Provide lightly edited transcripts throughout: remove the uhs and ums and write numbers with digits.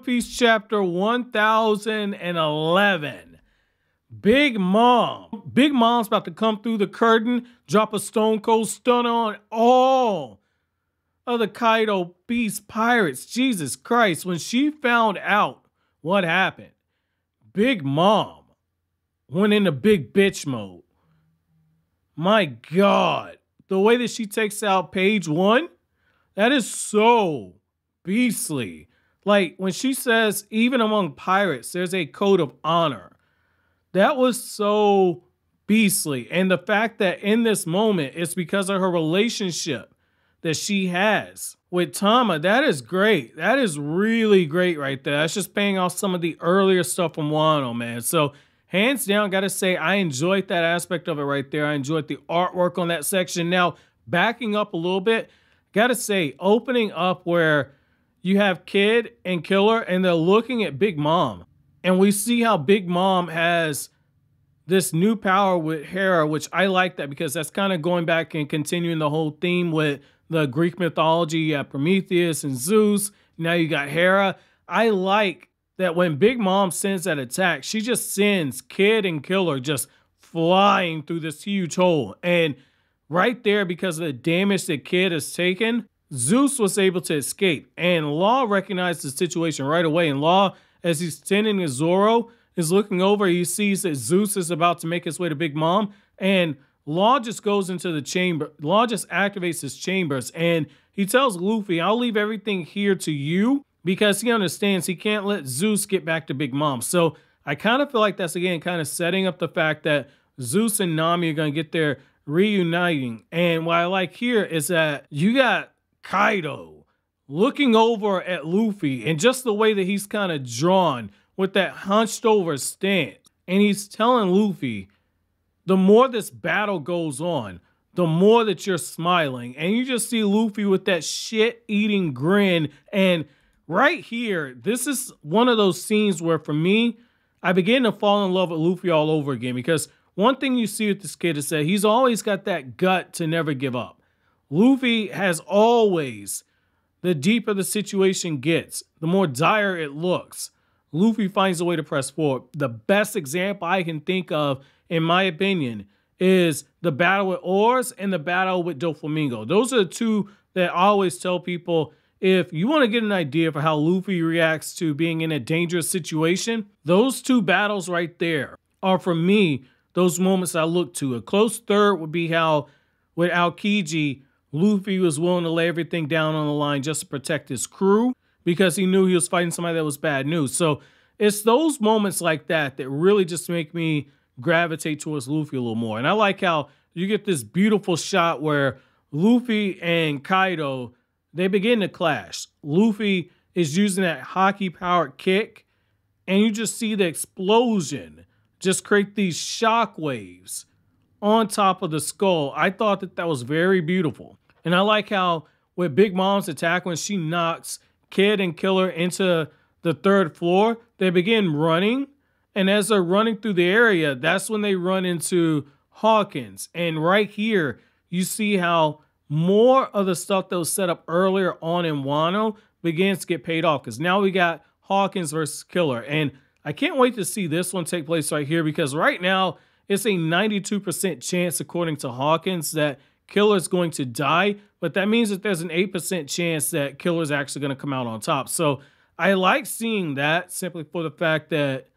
Piece chapter 1011. Big Mom. Big Mom's about to come through the curtain, drop a stone cold stunner on all of the Kaidou Beast pirates. Jesus Christ, when she found out what happened, Big Mom went into big bitch mode. My God, the way that she takes out page 1, that is so beastly. Like when she says, even among pirates, there's a code of honor. That was so beastly. And the fact that in this moment, it's because of her relationship that she has with Tama, that is great. That is really great right there. That's just paying off some of the earlier stuff from Wano, man. So hands down, gotta say, I enjoyed that aspect of it right there. I enjoyed the artwork on that section. Now, backing up a little bit, gotta say, opening up where you have Kid and Killer and they're looking at Big Mom. And we see how Big Mom has this new power with Hera, which I like that because that's kind of going back and continuing the whole theme with the Greek mythology. You have Prometheus and Zeus. Now you got Hera. I like that when Big Mom sends that attack, she just sends Kid and Killer just flying through this huge hole. And right there, because of the damage that Kid has taken, Zeus was able to escape. And Law recognized the situation right away. And Law, as he's tending to Zoro, is looking over. He sees that Zeus is about to make his way to Big Mom. And Law just goes into the chamber. Law just activates his chambers. And he tells Luffy, I'll leave everything here to you, because he understands he can't let Zeus get back to Big Mom. So I kind of feel like that's, again, kind of setting up the fact that Zeus and Nami are going to get their reuniting. And what I like here is that you got Kaidou looking over at Luffy, and just the way that he's kind of drawn with that hunched over stance. And he's telling Luffy, the more this battle goes on, the more that you're smiling. And you just see Luffy with that shit-eating grin. And right here, this is one of those scenes where, for me, I begin to fall in love with Luffy all over again. Because one thing you see with this kid is that he's always got that gut to never give up. Luffy has always, the deeper the situation gets, the more dire it looks, Luffy finds a way to press forward. The best example I can think of, in my opinion, is the battle with Oars and the battle with Doflamingo. Those are the two that I always tell people, if you want to get an idea for how Luffy reacts to being in a dangerous situation, those two battles right there are, for me, those moments I look to. A close third would be how, with Aokiji, Luffy was willing to lay everything down on the line just to protect his crew, because he knew he was fighting somebody that was bad news. So it's those moments like that that really just make me gravitate towards Luffy a little more. And I like how you get this beautiful shot where Luffy and Kaidou, they begin to clash. Luffy is using that hockey-powered kick, and you just see the explosion just create these shock waves on top of the skull. I thought that that was very beautiful. And I like how with Big Mom's attack, when she knocks Kid and Killer into the 3rd floor, they begin running. And as they're running through the area, that's when they run into Hawkins. And right here, you see how more of the stuff that was set up earlier on in Wano begins to get paid off. Because now we got Hawkins versus Killer. And I can't wait to see this one take place right here, because right now it's a 92% chance, according to Hawkins, that Killer's going to die. But that means that there's an 8% chance that Killer's actually going to come out on top. So I like seeing that, simply for the fact that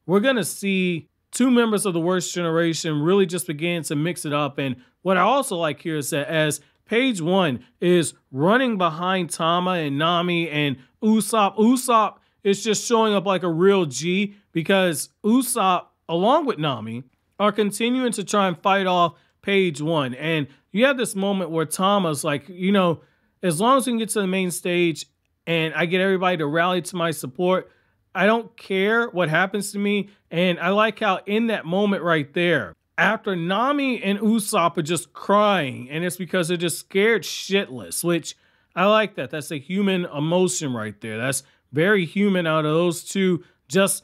we're going to see two members of the worst generation really just begin to mix it up. And what I also like here is that as page 1 is running behind Tama and Nami and Usopp is just showing up like a real G, because Usopp, along with Nami, are continuing to try and fight off page 1. And you have this moment where Tama's like, you know, as long as we can get to the main stage and I get everybody to rally to my support, I don't care what happens to me. And I like how in that moment right there, after Nami and Usopp are just crying, and it's because they're just scared shitless, which I like that. That's a human emotion right there. That's very human out of those two. Just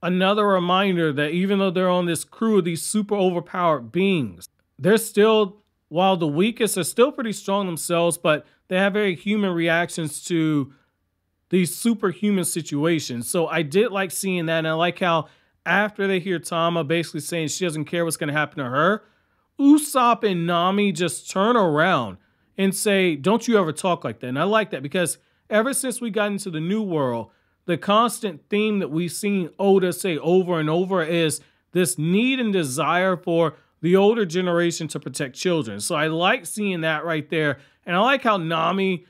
another reminder that even though they're on this crew of these super overpowered beings, they're still, while the weakest, are still pretty strong themselves, but they have very human reactions to these superhuman situations. So I did like seeing that, and I like how after they hear Tama basically saying she doesn't care what's going to happen to her, Usopp and Nami just turn around and say, don't you ever talk like that. And I like that because ever since we got into the new world, the constant theme that we've seen Oda say over and over is this need and desire for the older generation to protect children. So I like seeing that right there. And I like how Nami,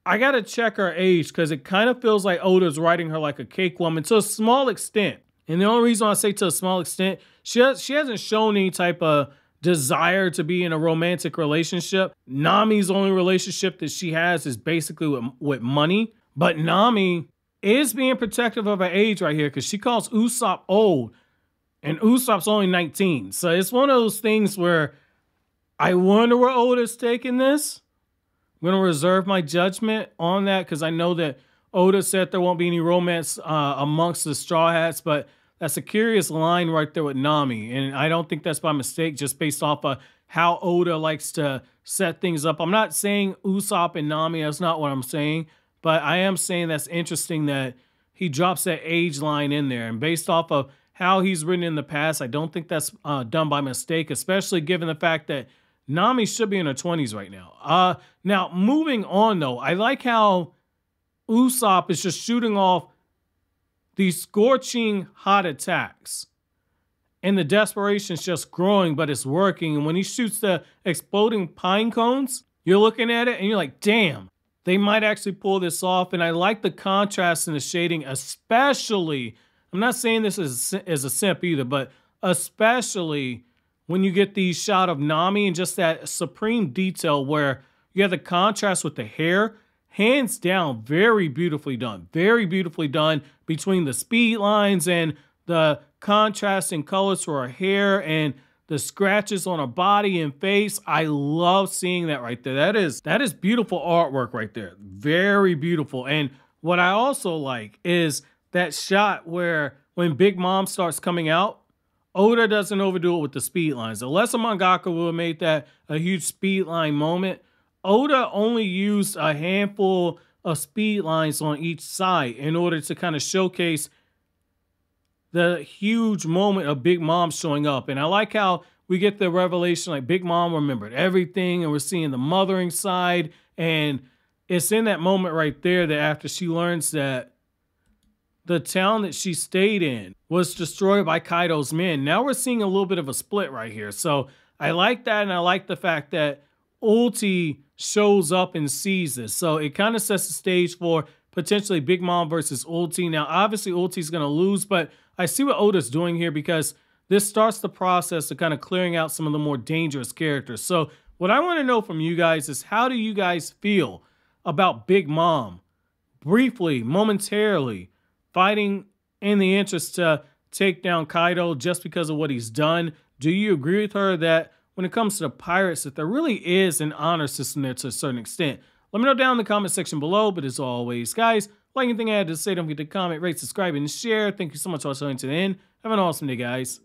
I got to check her age because it kind of feels like Oda's writing her like a cake woman to a small extent. And the only reason I say to a small extent, she hasn't shown any type of desire to be in a romantic relationship. Nami's only relationship that she has is basically with money. But Nami is being protective of her age right here because she calls Usopp old. And Usopp's only 19. So it's one of those things where I wonder where Oda's taking this. I'm going to reserve my judgment on that because I know that Oda said there won't be any romance amongst the Straw Hats, but that's a curious line right there with Nami. And I don't think that's by mistake, just based off of how Oda likes to set things up. I'm not saying Usopp and Nami, that's not what I'm saying, but I am saying that's interesting that he drops that age line in there. And based off of how he's written in the past, I don't think that's done by mistake, especially given the fact that Nami should be in her 20s right now. Now, moving on, though, I like how Usopp is just shooting off these scorching hot attacks. And the desperation's just growing, but it's working. And when he shoots the exploding pine cones, you're looking at it and you're like, damn, they might actually pull this off. And I like the contrast in the shading, especially, I'm not saying this is a simp either, but especially when you get the shot of Nami and just that supreme detail where you have the contrast with the hair. Hands down, very beautifully done. Very beautifully done between the speed lines and the contrasting colors for her hair and the scratches on her body and face. I love seeing that right there. That is beautiful artwork right there. Very beautiful. And what I also like is that shot where when Big Mom starts coming out, Oda doesn't overdo it with the speed lines. Unless a mangaka would have made that a huge speed line moment, Oda only used a handful of speed lines on each side in order to kind of showcase the huge moment of Big Mom showing up. And I like how we get the revelation, like Big Mom remembered everything, and we're seeing the mothering side. And it's in that moment right there that after she learns that the town that she stayed in was destroyed by Kaidou's men, now we're seeing a little bit of a split right here. So I like that, and I like the fact that Ulti shows up and sees this. So it kind of sets the stage for potentially Big Mom versus Ulti. Now, obviously, Ulti's going to lose, but I see what Oda's doing here because this starts the process of kind of clearing out some of the more dangerous characters. So what I want to know from you guys is, how do you guys feel about Big Mom briefly, momentarily, fighting in the interest to take down Kaidou just because of what he's done? Do you agree with her that when it comes to the pirates, that there really is an honor system there to a certain extent? Let me know down in the comment section below. But as always, guys, like anything I had to say, don't forget to comment, rate, subscribe, and share. Thank you so much for watching to the end. Have an awesome day, guys.